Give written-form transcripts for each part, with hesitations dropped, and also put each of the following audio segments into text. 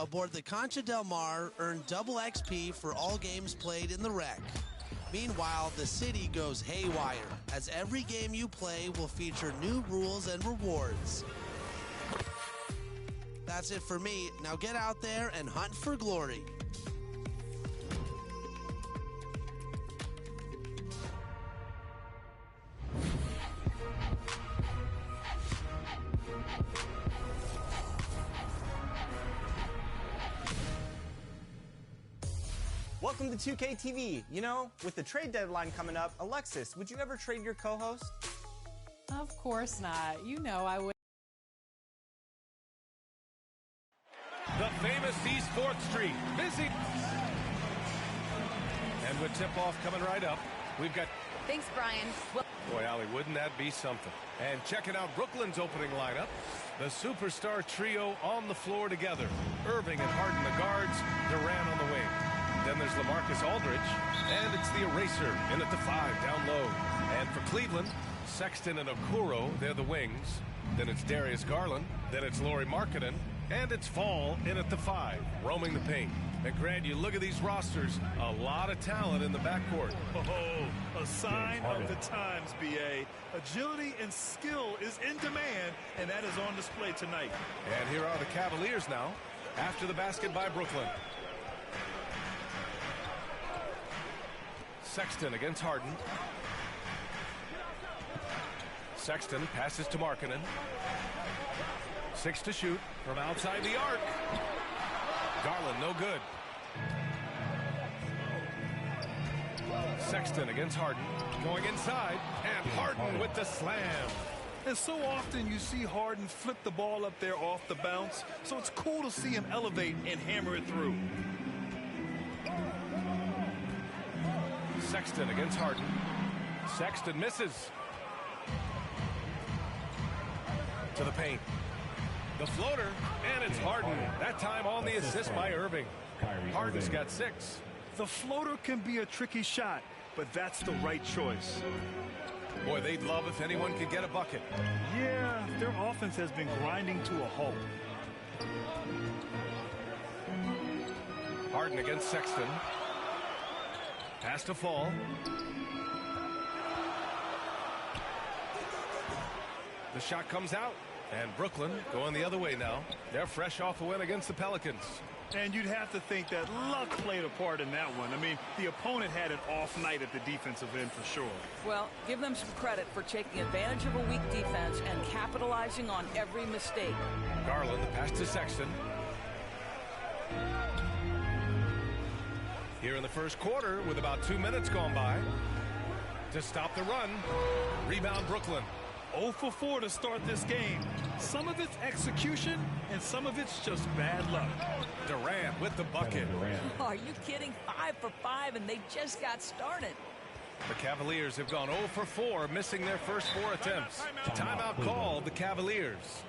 aboard the Concha del Mar earn double XP for all games played in the wreck. Meanwhile, the city goes haywire, as every game you play will feature new rules and rewards. That's it for me. Now get out there and hunt for glory. Welcome to 2K TV. You know, with the trade deadline coming up, Alexis, would you ever trade your co-host? Of course not. You know I would. The famous East 4th Street. Busy. And with tip-off coming right up, we've got... Thanks, Brian. Boy, Allie, wouldn't that be something? And checking out Brooklyn's opening lineup. The superstar trio on the floor together. Irving and Harden the guards, Durant on the wing. Then there's LaMarcus Aldridge, and it's the eraser in at the 5 down low. And for Cleveland, Sexton and Okoro, they're the wings. Then it's Darius Garland, then it's Lauri Markkanen, and it's Fall in at the 5, roaming the paint. And Grant, you look at these rosters, a lot of talent in the backcourt. Oh, a sign of the times, B.A. Agility and skill is in demand, and that is on display tonight. And here are the Cavaliers now, after the basket by Brooklyn. Sexton against Harden. Sexton passes to Markkanen. 6 to shoot from outside the arc. Garland no good. Sexton against Harden. Going inside, and Harden with the slam. And so often you see Harden flip the ball up there off the bounce, so it's cool to see him elevate and hammer it through. Sexton against Harden. Sexton misses. To the paint. The floater, and it's Harden. That time on the assist by Irving. Harden's got 6. The floater can be a tricky shot, but that's the right choice. Boy, they'd love if anyone could get a bucket. Yeah, their offense has been grinding to a halt. Harden against Sexton. Pass to Fall. The shot comes out. And Brooklyn going the other way now. They're fresh off a win against the Pelicans. And you'd have to think that luck played a part in that one. I mean, the opponent had an off night at the defensive end for sure. Well, give them some credit for taking advantage of a weak defense and capitalizing on every mistake. Garland, the pass to Sexton. Here in the first quarter with about 2 minutes gone by. To stop the run. Rebound Brooklyn. 0 for 4 to start this game. Some of it's execution, and some of it's just bad luck. Durant with the bucket. Oh, are you kidding? 5 for 5, and they just got started. The Cavaliers have gone 0 for 4, missing their first 4 attempts. Timeout called the Cavaliers.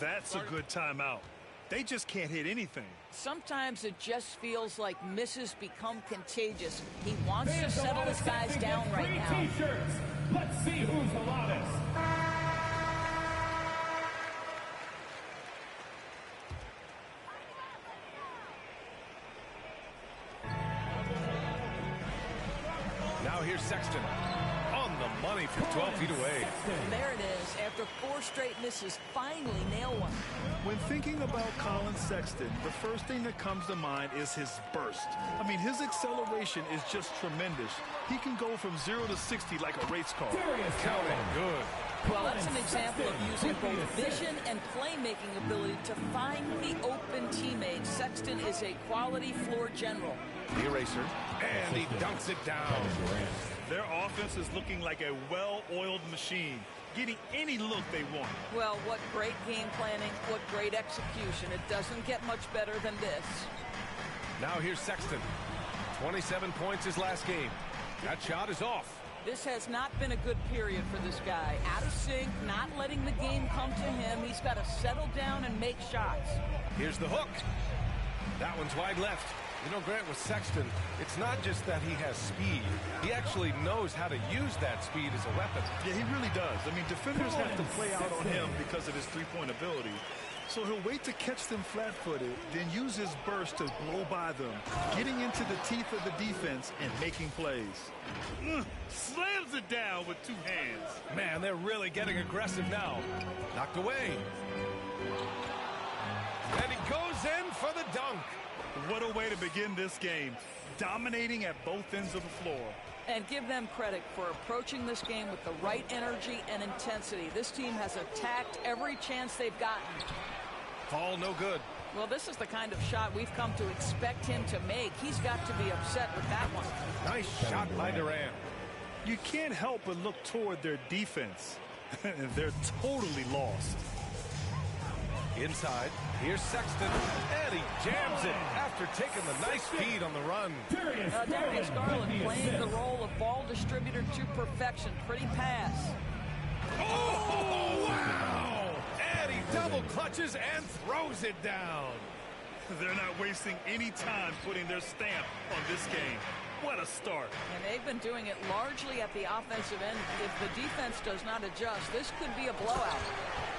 That's a good timeout. They just can't hit anything. Sometimes it just feels like misses become contagious. He wants to settle his guys down right now. T-shirts. Let's see who's the loudest. Now here's Sexton. On the money from 12 feet away. There it is. After 4 straight misses, finally nail one. When thinking about Colin Sexton, the first thing that comes to mind is his burst. I mean, his acceleration is just tremendous. He can go from 0 to 60 like a race car. Counting good. Well, that's an example of using both vision and playmaking ability to find the open teammate. Sexton is a quality floor general. The eraser, and he dunks it down. Their offense is looking like a well-oiled machine, getting any look they want. Well, what great game planning, what great execution. It doesn't get much better than this. Now here's Sexton. 27 points his last game. That shot is off. This has not been a good period for this guy. Out of sync, not letting the game come to him. He's got to settle down and make shots. Here's the hook. That one's wide left. You know, Grant, with Sexton, it's not just that he has speed. He actually knows how to use that speed as a weapon. Yeah, he really does. I mean, defenders have to play out on him because of his three-point ability. So he'll wait to catch them flat-footed, then use his burst to blow by them, getting into the teeth of the defense and making plays. Slams it down with two hands. Man, they're really getting aggressive now. Knocked away. And he goes in for the dunk. What a way to begin this game. Dominating at both ends of the floor. And give them credit for approaching this game with the right energy and intensity. This team has attacked every chance they've gotten. Fall no good. Well, this is the kind of shot we've come to expect him to make. He's got to be upset with that one. Nice shot by Durant. You can't help but look toward their defense. They're totally lost. Inside, here's Sexton, and he jams it after taking the nice feed on the run. Darius Garland playing the role of ball distributor to perfection. Pretty pass. Oh, wow! And he double clutches and throws it down. They're not wasting any time putting their stamp on this game. What a start. And they've been doing it largely at the offensive end. If the defense does not adjust, this could be a blowout.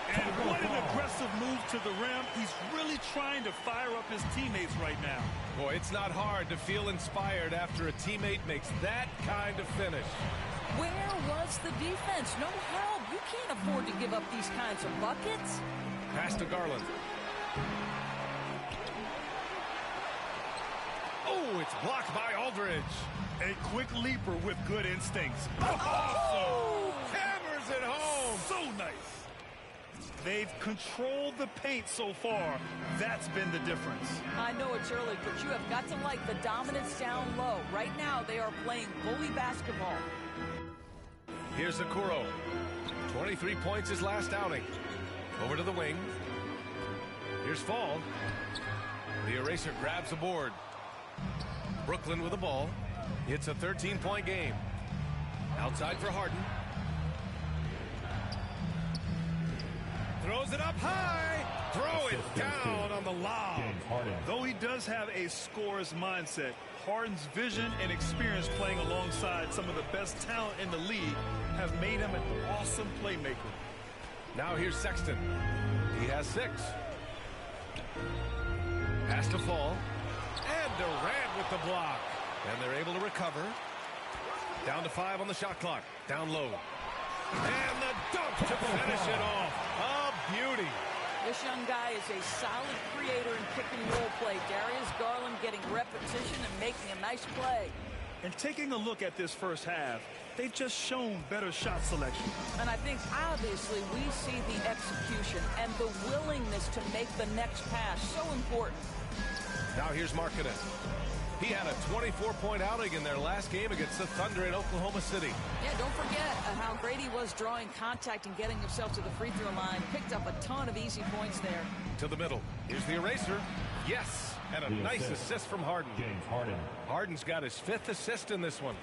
And what an aggressive move to the rim. He's really trying to fire up his teammates right now. Boy, it's not hard to feel inspired after a teammate makes that kind of finish. Where was the defense? No help. You can't afford to give up these kinds of buckets. Pass to Garland. Oh, it's blocked by Aldridge. A quick leaper with good instincts. Oh! Hammers it home. So nice. They've controlled the paint so far. That's been the difference. I know it's early, but you have got to like the dominance down low. Right now, they are playing bully basketball. Here's Okoro. 23 points his last outing. Over to the wing. Here's Fall. The eraser grabs a board. Brooklyn with the ball. It's a 13-point game. Outside for Harden. Throws it up high. Throw it down on the lob. Though he does have a scorer's mindset, Harden's vision and experience playing alongside some of the best talent in the league have made him an awesome playmaker. Now here's Sexton. He has 6. Pass to Fall. And Durant with the block. And they're able to recover. Down to 5 on the shot clock. Down low. And the dunk to finish it off. A beauty. This young guy is a solid creator in pick and roll play. Darius Garland getting repetition and making a nice play. And taking a look at this first half, they've just shown better shot selection. And I think obviously we see the execution and the willingness to make the next pass so important. Now here's Markkanen. He had a 24-point outing in their last game against the Thunder in Oklahoma City. Yeah, don't forget how great he was drawing contact and getting himself to the free throw line. Picked up a ton of easy points there. To the middle. Here's the eraser. Yes, and a nice assist from Harden. James Harden. Harden's got his 5th assist in this one.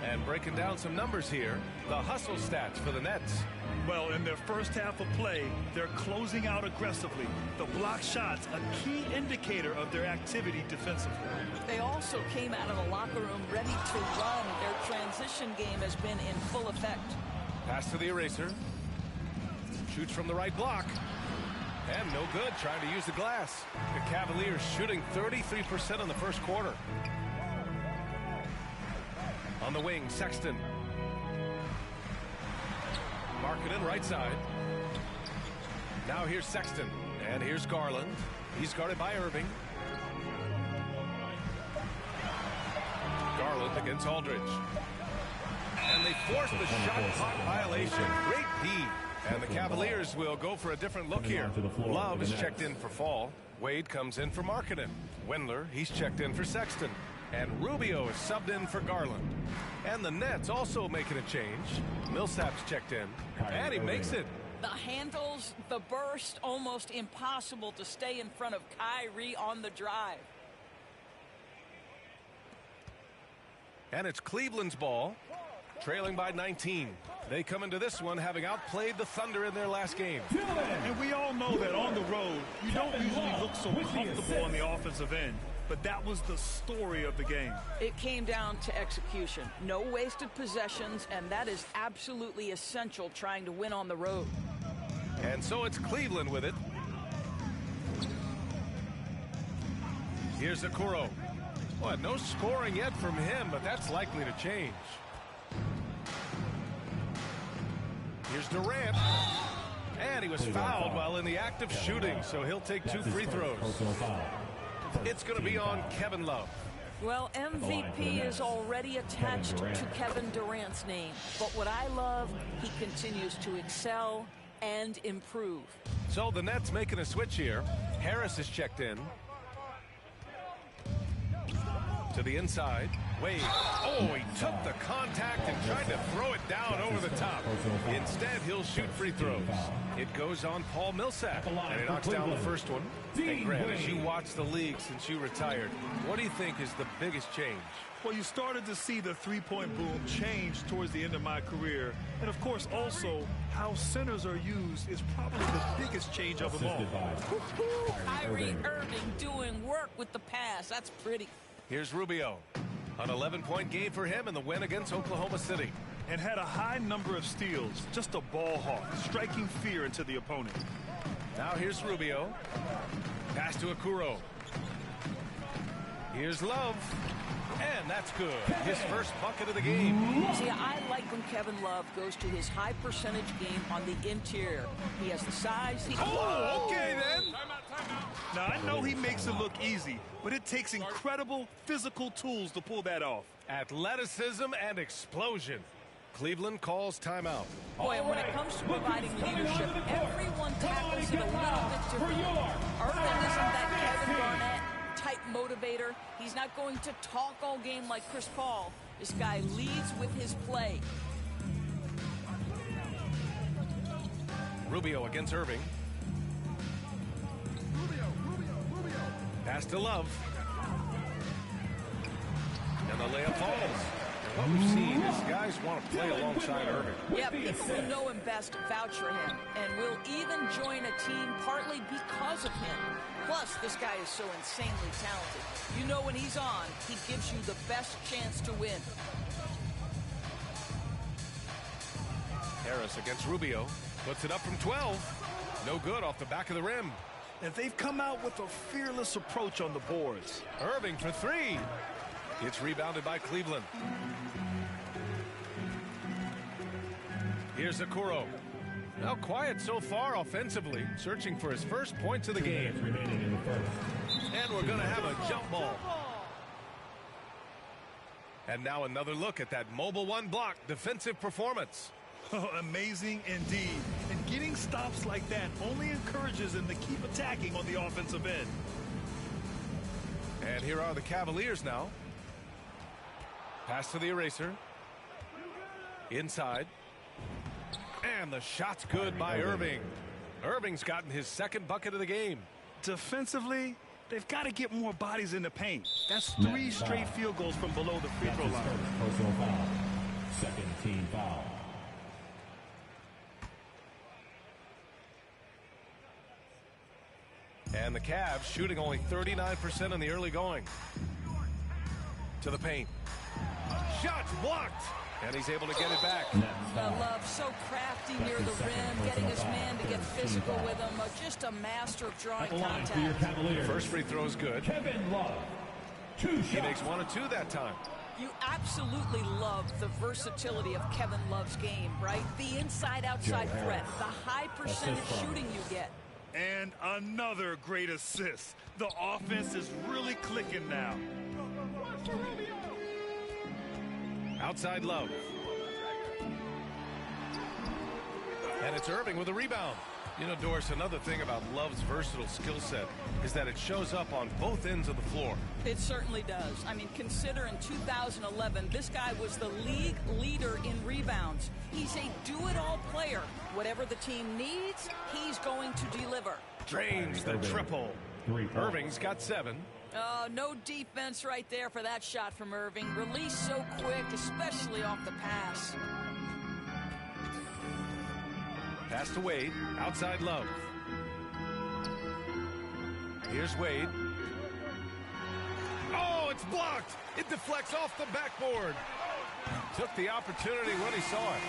And breaking down some numbers here, the hustle stats for the Nets. Well, in their first half of play, they're closing out aggressively. The block shots, a key indicator of their activity defensively. They also came out of the locker room ready to run. Their transition game has been in full effect. Pass to the eraser. Shoots from the right block. And no good, trying to use the glass. The Cavaliers shooting 33% in the first quarter. On the wing, Sexton. Markkanen right side. Now here's Sexton. And here's Garland. He's guarded by Irving. Garland against Aldridge. And they force the shot clock violation. Great D. And the Cavaliers will go for a different look here. Love is checked in for Fall. Wade comes in for Markkanen. Wendler, he's checked in for Sexton. And Rubio is subbed in for Garland. And the Nets also making a change. Millsap's checked in. And he makes it. The handles, the burst, almost impossible to stay in front of Kyrie on the drive. And it's Cleveland's ball, trailing by 19. They come into this one having outplayed the Thunder in their last game. And we all know that on the road, you don't usually look so comfortable on the offensive end. But that was the story of the game. It came down to execution. No wasted possessions, and that is absolutely essential trying to win on the road. And so it's Cleveland with it. Here's Okoro. Well, no scoring yet from him, but that's likely to change. Here's Durant. And he was fouled while in the act of shooting, so he'll take 2 free throws. It's going to be on Kevin Love. Well, MVP is already attached to Kevin Durant's name. But what I love, he continues to excel and improve. So the Nets making a switch here. Harris is checked in. To the inside. Wade. Oh, he took the contact and tried to throw it down over the top. Instead, he'll shoot free throws. It goes on Paul Millsap, and he knocks down the first one. Hey, Grant, as you watch the league since you retired, what do you think is the biggest change? Well, you started to see the three-point boom change towards the end of my career. And, of course, also how centers are used is probably the biggest change of them all. Kyrie Irving doing work with the pass. That's pretty. Here's Rubio. An 11-point game for him in the win against Oklahoma City. And had a high number of steals. Just a ball hawk, striking fear into the opponent. Now here's Rubio. Pass to Okoro. Here's Love. And that's good. His first bucket of the game. See, I like when Kevin Love goes to his high percentage game on the interior. He has the size. Oh, okay then. Now, I know he makes it look easy, but it takes incredible physical tools to pull that off. Athleticism and explosion. Cleveland calls timeout. Boy, and when it comes to providing leadership, everyone tackles it a little bit differently. Irving isn't that Kevin Garnett type motivator. He's not going to talk all game like Chris Paul. This guy leads with his play. Rubio against Irving. Pass to Love. And the layup falls. And what we've seen is guys want to play alongside Irving. Yeah, people who know him best vouch for him and will even join a team partly because of him. Plus, this guy is so insanely talented. You know when he's on, he gives you the best chance to win. Harris against Rubio. Puts it up from 12. No good off the back of the rim. And they've come out with a fearless approach on the boards. Irving for 3. It's rebounded by Cleveland. Here's Okoro. Now quiet so far offensively, searching for his first points of the game. And we're going to have a jump ball. And now another look at that mobile one block defensive performance. Oh, amazing indeed. And getting stops like that only encourages him to keep attacking on the offensive end. And here are the Cavaliers now. Pass to the eraser. Inside. And the shot's good by Irving. Irving's gotten his second bucket of the game. Defensively, they've got to get more bodies in the paint. That's 3 straight field goals from below the free throw line. Personal foul. Second team foul. And the Cavs shooting only 39% in the early going. To the paint. Shot blocked. And he's able to get it back. Love so crafty near the rim, getting his man to get physical with him. Just a master of drawing contact. First free throw is good. Kevin Love. He makes 1 of 2 that time. You absolutely love the versatility of Kevin Love's game, right? The inside-outside threat, the high percentage shooting you get. And another great assist. The offense is really clicking now. Outside Love. And it's Irving with a rebound. You know, Doris, another thing about Love's versatile skill set is that it shows up on both ends of the floor. It certainly does. I mean, consider in 2011, this guy was the league leader in rebounds. He's a do-it-all player. Whatever the team needs, he's going to deliver. Drains the triple. Irving's got 7. Oh, no defense right there for that shot from Irving. Release so quick, especially off the pass. Pass to Wade. Outside Love. Here's Wade. Oh, it's blocked. It deflects off the backboard. Took the opportunity when he saw it.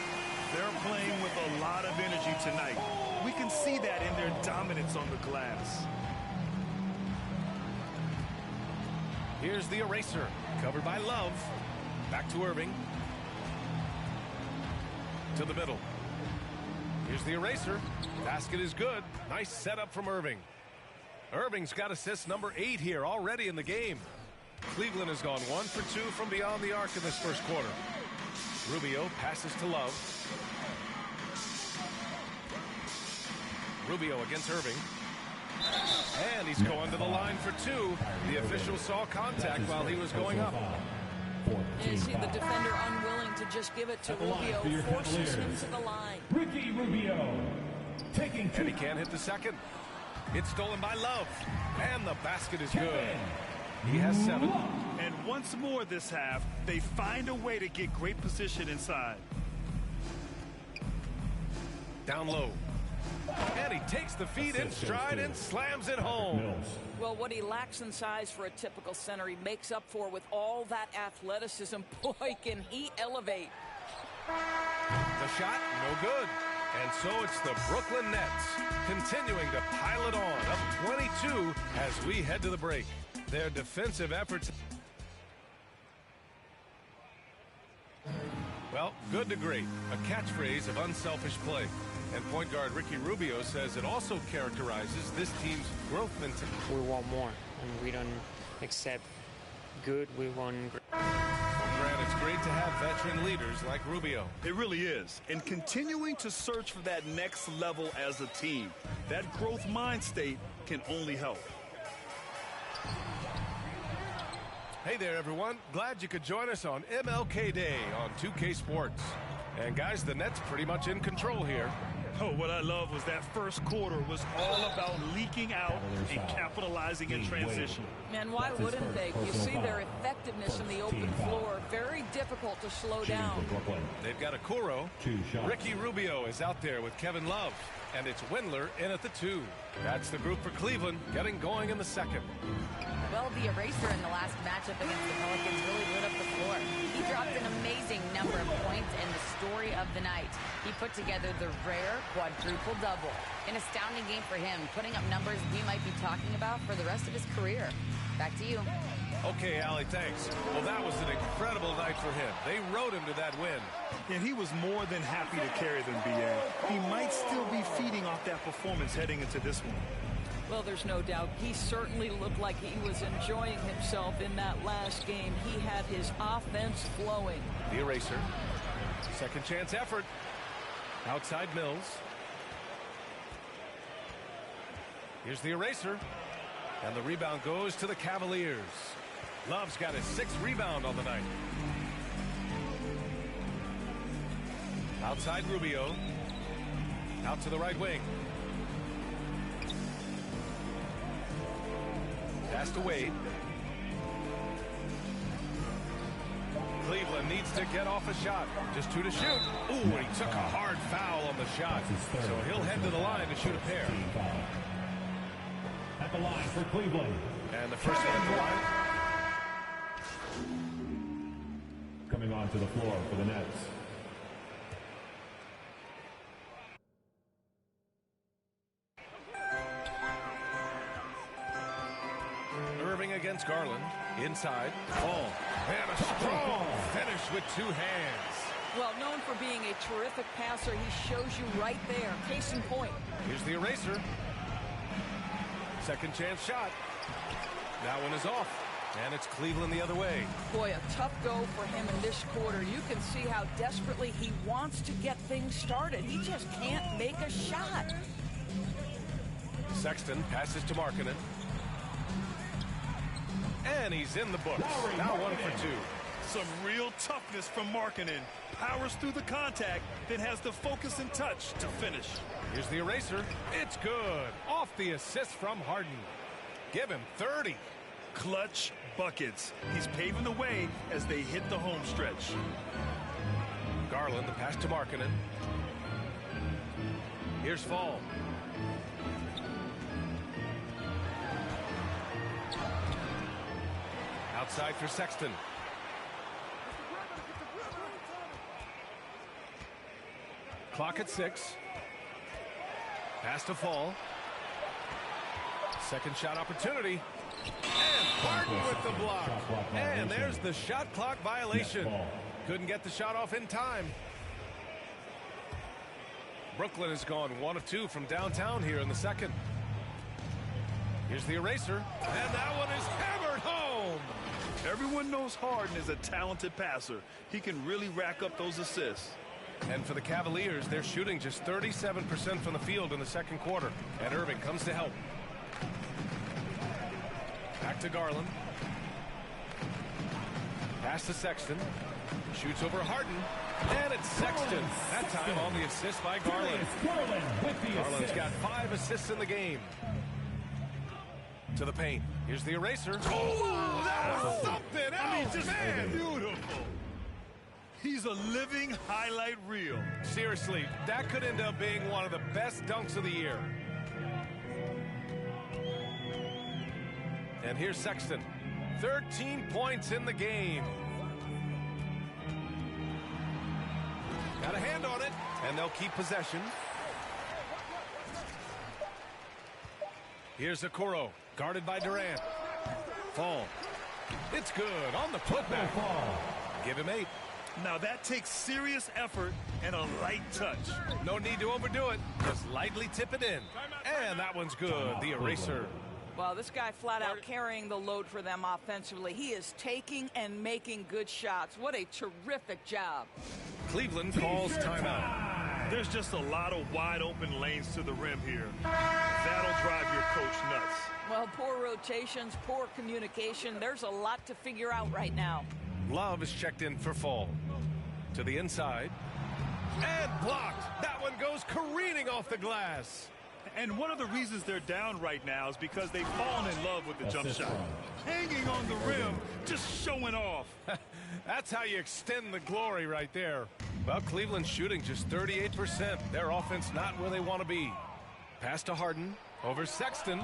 They're playing with a lot of energy tonight. We can see that in their dominance on the glass. Here's the eraser. Covered by Love. Back to Irving. To the middle. Here's the eraser. Basket is good. Nice setup from Irving. Irving's got assist number 8 here already in the game. Cleveland has gone 1 for 2 from beyond the arc in this first quarter. Rubio passes to Love. Rubio against Irving. And he's going to the line for 2. The official saw contact while he was going up. And you see the defender unwilling to just give it to Rubio, forces him to the line. Ricky Rubio taking 2. And he can't hit the second. It's stolen by Love. And the basket is good. He has 7. And once more this half, they find a way to get great position inside. Down low. And he takes the feed in stride and slams it home. Well, what he lacks in size for a typical center, he makes up for with all that athleticism. Boy, can he elevate. The shot, no good. And so it's the Brooklyn Nets continuing to pile it on, up 22 as we head to the break. Their defensive efforts. Well, good to great. A catchphrase of unselfish play. And point guard Ricky Rubio says it also characterizes this team's growth mentality. We want more, and we don't accept good. We want great. Grant, it's great to have veteran leaders like Rubio. It really is. And continuing to search for that next level as a team. That growth mind state can only help. Hey there, everyone. Glad you could join us on MLK Day on 2K Sports. And guys, the Nets pretty much in control here. Oh, what I love was that first quarter was all about leaking out and capitalizing in transition. Man, why wouldn't they? You see their effectiveness in the open floor. Very difficult to slow down. They've got a Kuro. Ricky Rubio is out there with Kevin Love. And it's Windler in at the 2. That's the group for Cleveland getting going in the second. Well, the eraser in the last matchup against the Pelicans really lit up the floor. He dropped an amazing number of points and the story of the night. He put together the rare quadruple double. An astounding game for him, putting up numbers we might be talking about for the rest of his career. Back to you. Okay, Allie, thanks. Well, that was an incredible night for him. They rode him to that win. And he was more than happy to carry them, B.A. He might still be feeding off that performance heading into this one. Well, there's no doubt. He certainly looked like he was enjoying himself in that last game. He had his offense flowing. The eraser. Second chance effort. Outside Mills. Here's the eraser. And the rebound goes to the Cavaliers. Love's got his 6th rebound on the night. Outside Rubio. Out to the right wing. Pass to Wade. Cleveland needs to get off a shot. Just 2 to shoot. Ooh, and he took a hard foul on the shot. So he'll head to the line to shoot a pair. At the line for Cleveland. And the first one at the line. Coming onto the floor for the Nets. Irving against Garland. Inside. Ball. And a strong finish with 2 hands. Well, known for being a terrific passer, he shows you right there. Case in point. Here's the eraser. Second chance shot. That one is off. And it's Cleveland the other way. Boy, a tough go for him in this quarter. You can see how desperately he wants to get things started. He just can't make a shot. Sexton passes to Markkanen. And he's in the books. Now 1 for 2. Some real toughness from Markkanen. Powers through the contact, then has the focus and touch to finish. Here's the eraser. It's good. Off the assist from Harden. Give him 30. Clutch buckets. He's paving the way as they hit the home stretch. Garland, the pass to Markkanen. Here's Fall. Outside for Sexton. Clock at 6. Pass to Fall. Second shot opportunity. And Harden with the block. And there's the shot clock violation. Couldn't get the shot off in time. Brooklyn has gone 1 of 2 from downtown here in the second. Here's the eraser. And that one is hammered home. Everyone knows Harden is a talented passer. He can really rack up those assists. And for the Cavaliers, they're shooting just 37% from the field in the second quarter. And Irving comes to help. Back to Garland. Pass to Sexton. Shoots over Harden. And it's Sexton. That time on the assist by Garland. Garland's got 5 assists in the game. To the paint. Here's the eraser. Oh, that was something else, man. Beautiful. He's a living highlight reel. Seriously, that could end up being one of the best dunks of the year. And here's Sexton. 13 points in the game. Got a hand on it, and they'll keep possession. Here's Okoro, guarded by Durant. Fall. It's good on the putback. Give him 8. Now that takes serious effort and a light touch. No need to overdo it. Just lightly tip it in. And that one's good. The eraser. Well, this guy flat out carrying the load for them offensively. He is taking and making good shots. What a terrific job. Cleveland calls timeout. There's just a lot of wide open lanes to the rim here. That'll drive your coach nuts. Well, poor rotations, poor communication. There's a lot to figure out right now. Love is checked in for Fall. To the inside. And blocked. That one goes careening off the glass. And one of the reasons they're down right now is because they've fallen in love with the jump shot. Hanging on the rim, just showing off. That's how you extend the glory right there. Well, Cleveland's shooting just 38%. Their offense not where they want to be. Pass to Harden. Over Sexton.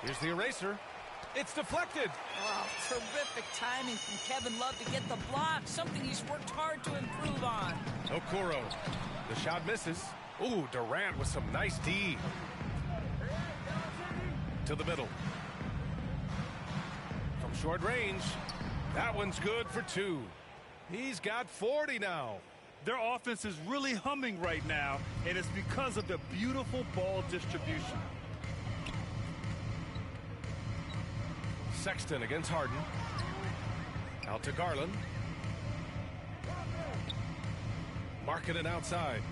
Here's the eraser. It's deflected. Oh, terrific timing from Kevin Love to get the block. Something he's worked hard to improve on. Okoro. The shot misses. Ooh, Durant with some nice D. To the middle. From short range. That one's good for 2. He's got 40 now. Their offense is really humming right now, and it's because of the beautiful ball distribution. Sexton against Harden. Out to Garland. Marketed outside.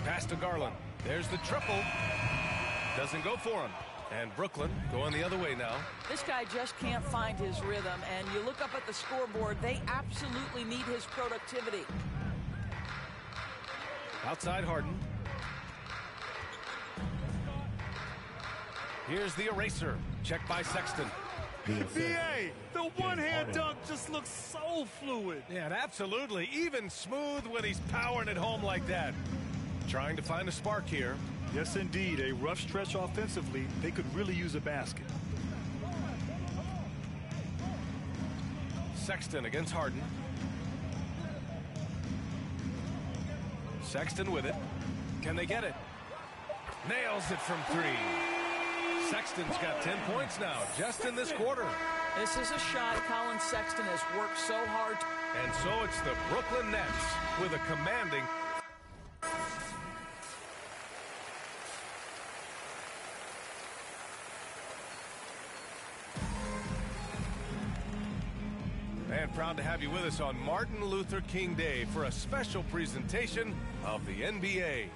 Pass to Garland. There's the triple. Doesn't go for him. And Brooklyn going the other way now. This guy just can't find his rhythm, and you look up at the scoreboard, they absolutely need his productivity. Outside Harden. Here's the eraser. Checked by Sexton. BA, the one-hand dunk just looks so fluid. Yeah, absolutely. Even smooth when he's powering it home like that. Trying to find a spark here. Yes, indeed. A rough stretch offensively. They could really use a basket. Sexton against Harden. Sexton with it. Can they get it? Nails it from 3. Sexton's got 10 points now, just in this quarter. This is a shot Colin Sexton has worked so hard. And so it's the Brooklyn Nets with a commanding... And proud to have you with us on Martin Luther King Day for a special presentation of the NBA.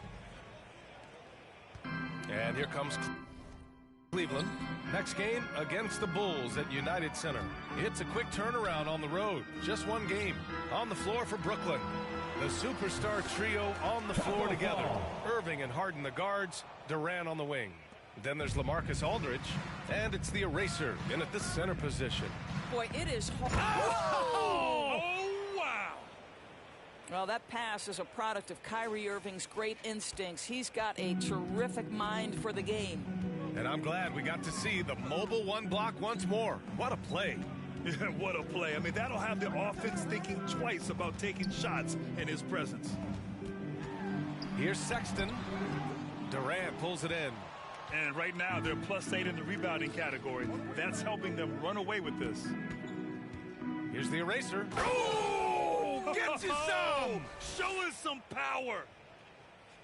And here comes Cleveland. Next game against the Bulls at United Center. It's a quick turnaround on the road. Just one game. On the floor for Brooklyn. The superstar trio on the floor together. Irving and Harden the guards. Durant on the wing. Then there's LaMarcus Aldridge. And it's the eraser in at the center position. Boy, it is hard. Oh, wow. Well, that pass is a product of Kyrie Irving's great instincts. He's got a terrific mind for the game. And I'm glad we got to see the mobile one block once more. What a play. Yeah, what a play. I mean, that'll have the offense thinking twice about taking shots in his presence. Here's Sexton. Durant pulls it in. And right now, they're +8 in the rebounding category. That's helping them run away with this. Here's the eraser. Oh! Gets you some! Showing some power.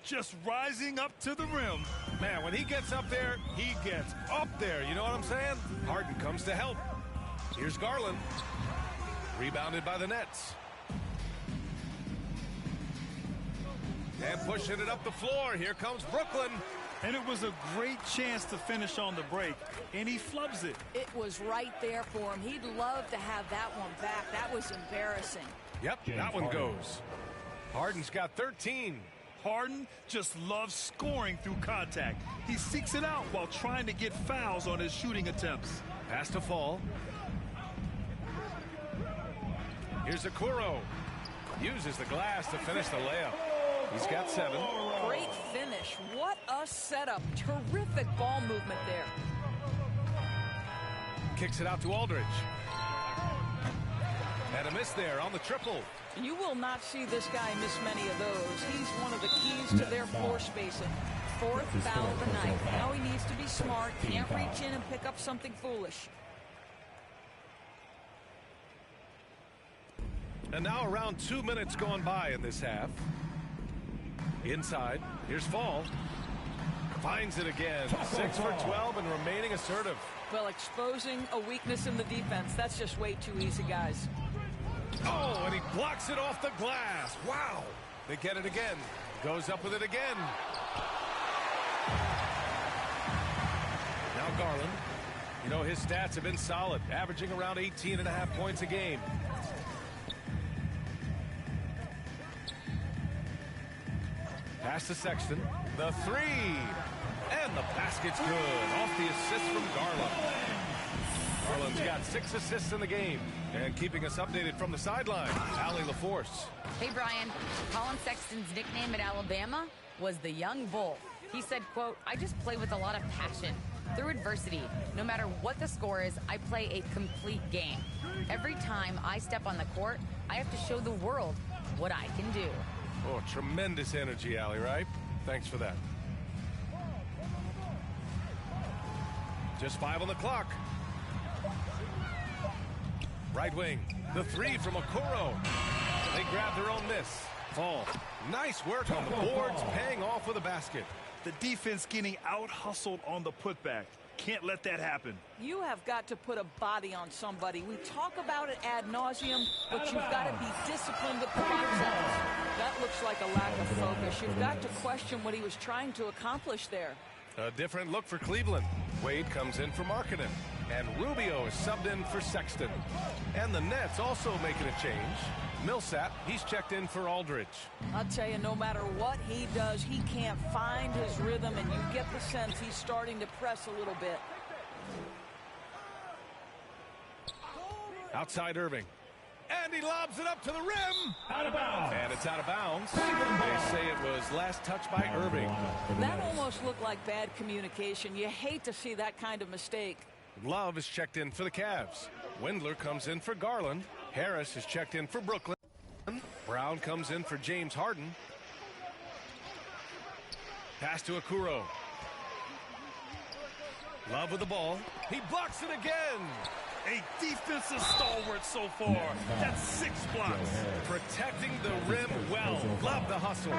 Just rising up to the rim. Man, when he gets up there, he gets up there. You know what I'm saying? Harden comes to help. Here's Garland. Rebounded by the Nets. And pushing it up the floor. Here comes Brooklyn. And it was a great chance to finish on the break, and he flubs it. It was right there for him. He'd love to have that one back. That was embarrassing. Yep, that one goes. Harden's got 13. Harden just loves scoring through contact. He seeks it out while trying to get fouls on his shooting attempts. Pass to Fall. Here's Okoro. Uses the glass to finish the layup. He's got 7. Great finish. What a setup. Terrific ball movement there. Kicks it out to Aldridge. And a miss there on the triple. You will not see this guy miss many of those. He's one of the keys to their floor spacing. 4th foul of the night. Now he needs to be smart. Can't reach in and pick up something foolish. And now around 2 minutes going by in this half. Inside, here's Fall. Finds it again. 6 for 12 and remaining assertive. Well, exposing a weakness in the defense, that's just way too easy, guys. Oh, and he blocks it off the glass. Wow. They get it again. Goes up with it again. Now Garland. You know, his stats have been solid, averaging around 18.5 points a game. Pass to Sexton. The 3. And the basket's good. Off the assist from Garland. Garland's got 6 assists in the game. And keeping us updated from the sideline, Allie LaForce. Hey, Brian. Colin Sexton's nickname at Alabama was the Young Bull. He said, quote, "I just play with a lot of passion. Through adversity, no matter what the score is, I play a complete game. Every time I step on the court, I have to show the world what I can do." Oh, tremendous energy, Allie, right? Thanks for that. Just 5 on the clock. Right wing. The 3 from Okoro. They grab their own miss. Fall. Nice work on the boards, paying off with a basket. The defense getting out-hustled on the putback. Can't let that happen. You have got to put a body on somebody. We talk about it ad nauseum, but you've got to be disciplined with the box outs. That looks like a lack of focus. You've got to question what he was trying to accomplish there. A different look for Cleveland. Wade comes in for Markkanen. And Rubio is subbed in for Sexton. And the Nets also making a change. Millsap, he's checked in for Aldridge. I'll tell you, no matter what he does, he can't find his rhythm, and you get the sense he's starting to press a little bit. Outside Irving. And he lobs it up to the rim. Out of bounds. And it's out of bounds. They say it was last touched by Irving. That almost looked like bad communication. You hate to see that kind of mistake. Love is checked in for the Cavs. Windler comes in for Garland. Harris is checked in for Brooklyn. Brown comes in for James Harden. Pass to Okoro. Love with the ball. He blocks it again. A defensive stalwart so far. That's 6 blocks. Protecting the rim well. Love the hustle.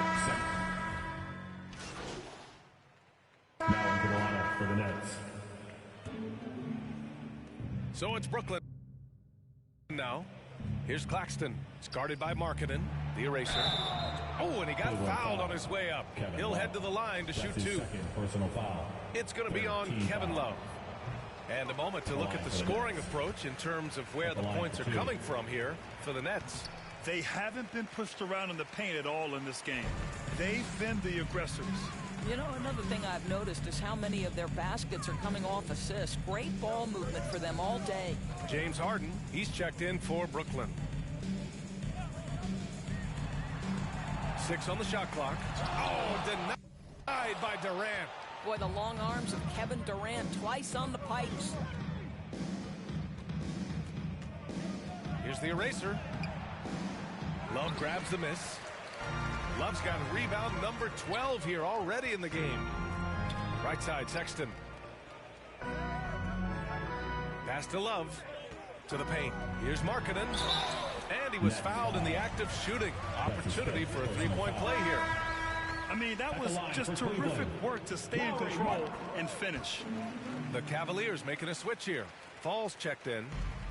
Now into the lineup for the Nets. So it's Brooklyn. Now, here's Claxton. It's guarded by Markkanen, the eraser. Oh, and he got fouled on his way up. He'll head to the line to shoot 2. Personal foul. It's going to be on Kevin Love. And a moment to look at the scoring approach in terms of where the points are coming from here for the Nets. They haven't been pushed around in the paint at all in this game. They've been the aggressors. You know, another thing I've noticed is how many of their baskets are coming off assists. Great ball movement for them all day. James Harden, he's checked in for Brooklyn. 6 on the shot clock. Oh, denied by Durant. Boy, the long arms of Kevin Durant twice on the pipes. Here's the eraser. Love grabs the miss. Love's got rebound number 12 here already in the game. Right side, Sexton. Pass to Love. To the paint. Here's Markkanen. And he was fouled in the act of shooting. Opportunity for a three-point play here. I mean, that was just terrific work to stay in control and finish. The Cavaliers making a switch here. Falls checked in.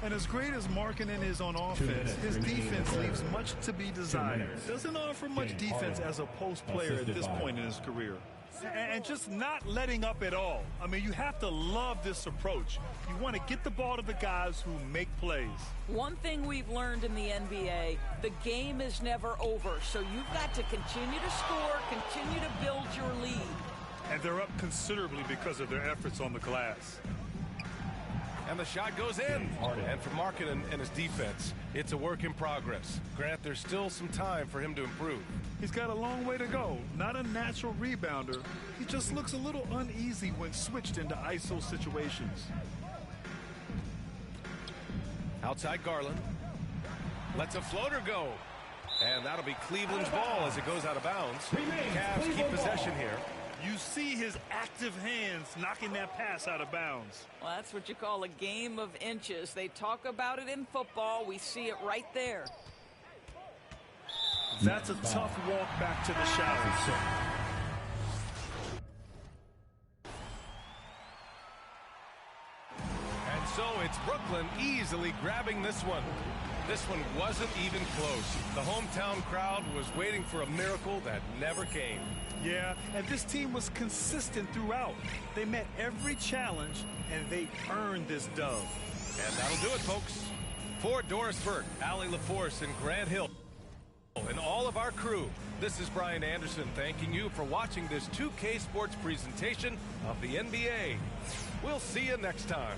And as great as Markkanen is on offense, his defense leaves much to be desired. Doesn't offer much defense as a post player at this point in his career. And just not letting up at all. I mean, you have to love this approach. You want to get the ball to the guys who make plays. One thing we've learned in the NBA, the game is never over. So you've got to continue to score, continue to build your lead. And they're up considerably because of their efforts on the glass. And the shot goes in. And for Markkanen and his defense, it's a work in progress. Grant, there's still some time for him to improve. He's got a long way to go. Not a natural rebounder. He just looks a little uneasy when switched into ISO situations. Outside Garland. Lets a floater go. And that'll be Cleveland's ball as it goes out of bounds. Cavs keep possession here. You see his active hands knocking that pass out of bounds. Well, that's what you call a game of inches. They talk about it in football. We see it right there. That's a tough walk back to the shower. And so it's Brooklyn easily grabbing this one. This one wasn't even close. The hometown crowd was waiting for a miracle that never came. Yeah, and this team was consistent throughout. They met every challenge, and they earned this dub. And that'll do it, folks. For Doris Burke, Allie LaForce, and Grant Hill, and all of our crew, this is Brian Anderson thanking you for watching this 2K Sports presentation of the NBA. We'll see you next time.